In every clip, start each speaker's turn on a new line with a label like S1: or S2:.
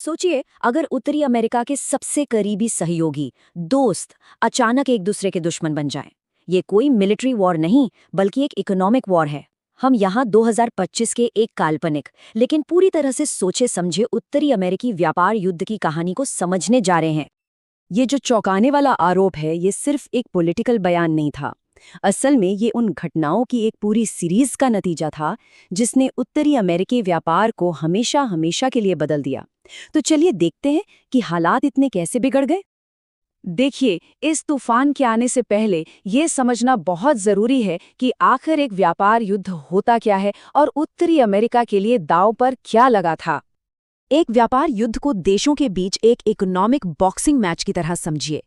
S1: सोचिए, अगर उत्तरी अमेरिका के सबसे करीबी सहयोगी दोस्त अचानक एक दूसरे के दुश्मन बन जाएं। ये कोई मिलिट्री वॉर नहीं, बल्कि एक इकोनॉमिक वॉर है। हम यहाँ 2025 के एक काल्पनिक लेकिन पूरी तरह से सोचे समझे उत्तरी अमेरिकी व्यापार युद्ध की कहानी को समझने जा रहे हैं।
S2: ये जो चौंकाने वाला आरोप है, ये सिर्फ एक पॉलिटिकल बयान नहीं था। असल में ये उन घटनाओं की एक पूरी सीरीज का नतीजा था जिसने उत्तरी अमेरिकी व्यापार को हमेशा हमेशा के लिए बदल दिया। तो चलिए देखते हैं कि हालात इतने कैसे बिगड़ गए। देखिए, इस तूफान के आने से पहले ये समझना बहुत जरूरी है कि आखिर एक व्यापार युद्ध होता क्या है और उत्तरी अमेरिका के लिए दांव पर क्या लगा था। एक व्यापार युद्ध को देशों के बीच एक इकोनॉमिक बॉक्सिंग मैच की तरह समझिए।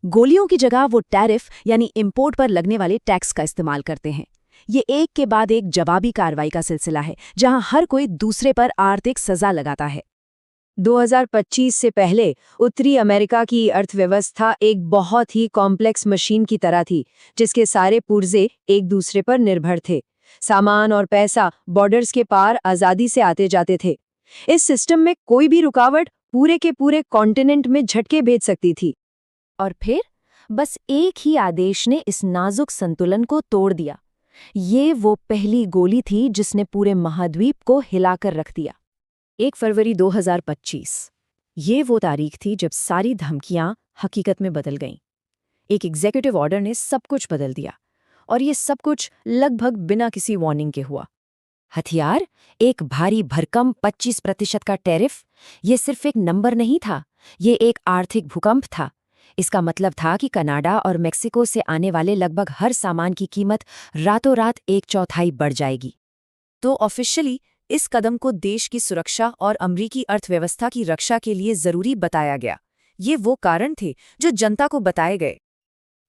S2: गोलियों की जगह वो टैरिफ यानी इंपोर्ट पर लगने वाले टैक्स का इस्तेमाल करते हैं। ये एक के बाद एक जवाबी कार्रवाई का सिलसिला है, जहां हर कोई दूसरे पर आर्थिक सजा लगाता है।
S1: 2025 से पहले उत्तरी अमेरिका की अर्थव्यवस्था एक बहुत ही कॉम्प्लेक्स मशीन की तरह थी, जिसके सारे पुर्जे एक दूसरे पर निर्भर थे। सामान और पैसा बॉर्डर्स के पार आज़ादी से आते जाते थे। इस सिस्टम में कोई भी रुकावट पूरे के पूरे कॉन्टिनेंट में झटके भेज सकती थी।
S2: और फिर बस एक ही आदेश ने इस नाजुक संतुलन को तोड़ दिया। ये वो पहली गोली थी जिसने पूरे महाद्वीप को हिलाकर रख दिया। 1 फरवरी 2025 ये वो तारीख थी जब सारी धमकियां हकीकत में बदल गईं। एक एग्जीक्यूटिव ऑर्डर ने सब कुछ बदल दिया, और ये सब कुछ लगभग बिना किसी वार्निंग के हुआ। हथियार, एक भारी भरकम 25% का टैरिफ, ये सिर्फ एक नंबर नहीं था, ये एक आर्थिक भूकंप था। इसका मतलब था कि कनाडा और मेक्सिको से आने वाले लगभग हर सामान की कीमत रातों रात 1/4 बढ़ जाएगी। तो ऑफिशियली इस कदम को देश की सुरक्षा और अमेरिकी अर्थव्यवस्था की रक्षा के लिए जरूरी बताया गया। ये वो कारण थे जो जनता को बताए गए।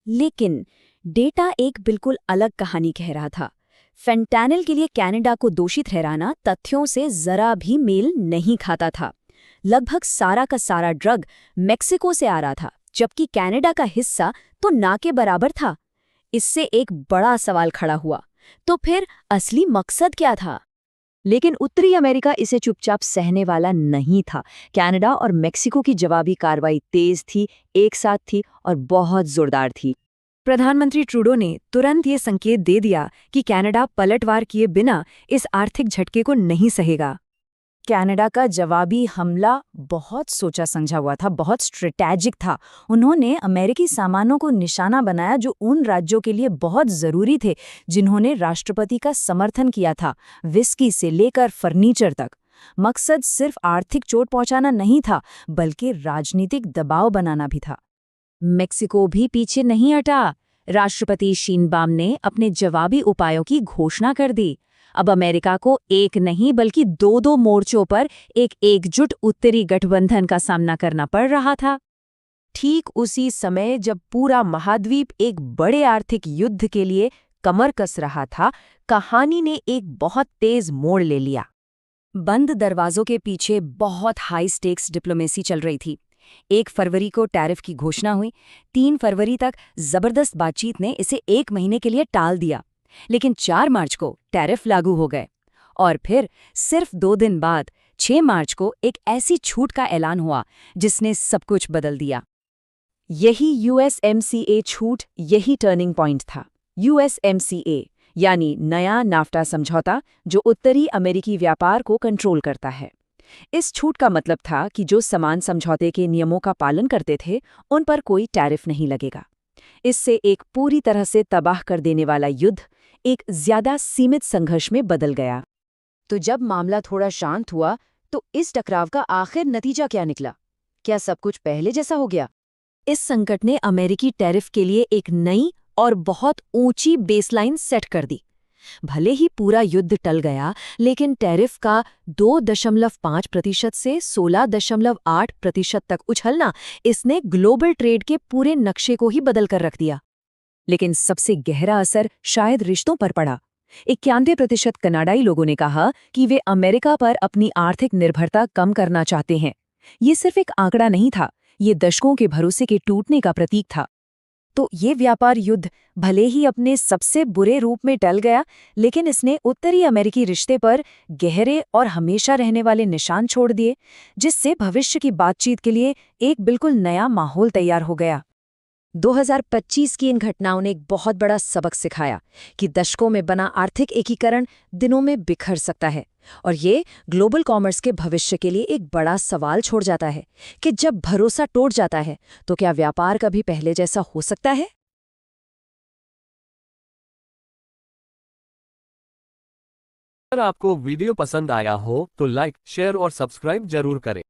S2: लेकिन डेटा एक बिल्कुल अलग कहानी कह रहा था। फेंटानिल के लिए कनाडा को दोषी ठहराना तथ्यों से जरा भी मेल नहीं खाता था। लगभग सारा का सारा ड्रग मेक्सिको से आ रहा था, जबकि कनाडा का हिस्सा तो ना के बराबर था। इससे एक बड़ा सवाल खड़ा हुआ, तो फिर असली मकसद क्या था? लेकिन उत्तरी अमेरिका इसे चुपचाप सहने वाला नहीं था। कनाडा और मेक्सिको की जवाबी कार्रवाई तेज थी, एक साथ थी और बहुत जोरदार थी। प्रधानमंत्री ट्रूडो ने तुरंत ये संकेत दे दिया कि कनाडा पलटवार किए बिना इस आर्थिक झटके को नहीं सहेगा। कनाडा का जवाबी हमला बहुत सोचा समझा हुआ था, बहुत स्ट्रेटेजिक था। उन्होंने अमेरिकी सामानों को निशाना बनाया जो उन राज्यों के लिए बहुत ज़रूरी थे जिन्होंने राष्ट्रपति का समर्थन किया था, विस्की से लेकर फर्नीचर तक। मकसद सिर्फ आर्थिक चोट पहुंचाना नहीं था, बल्कि राजनीतिक दबाव बनाना भी था। मेक्सिको भी पीछे नहीं हटा। राष्ट्रपति शिनबाम ने अपने जवाबी उपायों की घोषणा कर दी। अब अमेरिका को एक नहीं बल्कि दो मोर्चों पर एक एकजुट उत्तरी गठबंधन का सामना करना पड़ रहा था। ठीक उसी समय जब पूरा महाद्वीप एक बड़े आर्थिक युद्ध के लिए कमर कस रहा था, कहानी ने एक बहुत तेज मोड़ ले लिया। बंद दरवाजों के पीछे बहुत हाई स्टेक्स डिप्लोमेसी चल रही थी। 1 फरवरी को टैरिफ की घोषणा हुई। 3 फरवरी तक जबरदस्त बातचीत ने इसे 1 महीने के लिए टाल दिया, लेकिन 4 मार्च को टैरिफ लागू हो गए। और फिर सिर्फ 2 दिन बाद 6 मार्च को एक ऐसी छूट का ऐलान हुआ जिसने सब कुछ बदल दिया। यही USMCA छूट, यही टर्निंग पॉइंट था। USMCA यानी नया नाफ्टा समझौता, जो उत्तरी अमेरिकी व्यापार को कंट्रोल करता है। इस छूट का मतलब था कि जो सामान समझौते के नियमों का पालन करते थे, उन पर कोई टैरिफ नहीं लगेगा। इससे एक पूरी तरह से तबाह कर देने वाला युद्ध एक ज्यादा सीमित संघर्ष में बदल गया। तो जब मामला थोड़ा शांत हुआ, तो इस टकराव का आखिर नतीजा क्या निकला? क्या सब कुछ पहले जैसा हो गया? इस संकट ने अमेरिकी टैरिफ के लिए एक नई और बहुत ऊंची बेसलाइन सेट कर दी। भले ही पूरा युद्ध टल गया, लेकिन टैरिफ का 2.5% से 16.8% तक उछलना, इसने ग्लोबल ट्रेड के पूरे नक्शे को ही बदल कर रख दिया। लेकिन सबसे गहरा असर शायद रिश्तों पर पड़ा। 91% कनाडाई लोगों ने कहा कि वे अमेरिका पर अपनी आर्थिक निर्भरता कम करना चाहते हैं। ये सिर्फ एक आंकड़ा नहीं था, ये दशकों के भरोसे के टूटने का प्रतीक था। तो ये व्यापार युद्ध भले ही अपने सबसे बुरे रूप में टल गया, लेकिन इसने उत्तरी अमेरिकी रिश्ते पर गहरे और हमेशा रहने वाले निशान छोड़ दिए, जिससे भविष्य की बातचीत के लिए एक बिल्कुल नया माहौल तैयार हो गया।
S1: 2025 की इन घटनाओं ने एक बहुत बड़ा सबक सिखाया कि दशकों में बना आर्थिक एकीकरण दिनों में बिखर सकता है। और ये ग्लोबल कॉमर्स के भविष्य के लिए एक बड़ा सवाल छोड़ जाता है कि जब भरोसा टूट जाता है तो क्या व्यापार कभी पहले जैसा हो सकता है।
S3: अगर आपको वीडियो पसंद आया हो तो लाइक, शेयर और सब्सक्राइब जरूर करें।